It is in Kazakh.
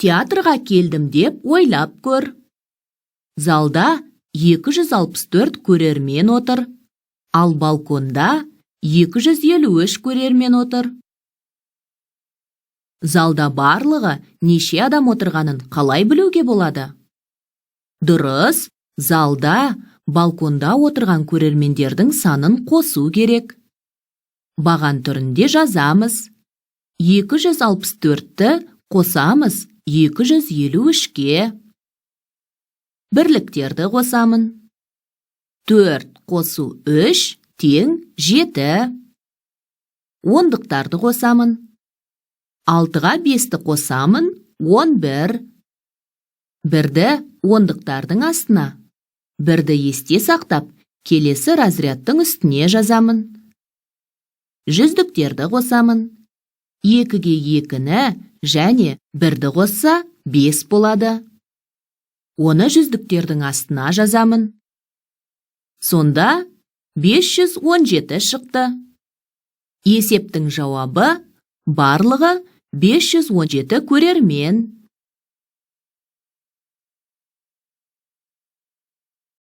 Театрға келдім деп ойлап көр. Залда 264 көрермен отыр, ал балконда 253 көрермен отыр. Залда барлығы неше адам отырғанын қалай білуге болады? Дұрыс, залда балконда отырған көрермендердің санын қосу керек. Баған түрінде жазамыз. 264-ті қосамыз 253-ке. Бірліктерді қосамын. 4 қосу 3 тең 7. Ондықтарды қосамын. 6-ға 5-ті қосамын 11. Бірді ондықтардың астына, бірді есте сақтап, келесі разрядтың үстіне жазамын. Жүздіктерді қосамын. 2-ге 2-ні және 1-ді қосса 5 болады. Оны жүздіктердің астына жазамын. Сонда 517 шықты. Есептің жауабы барлығы 517 көрермен.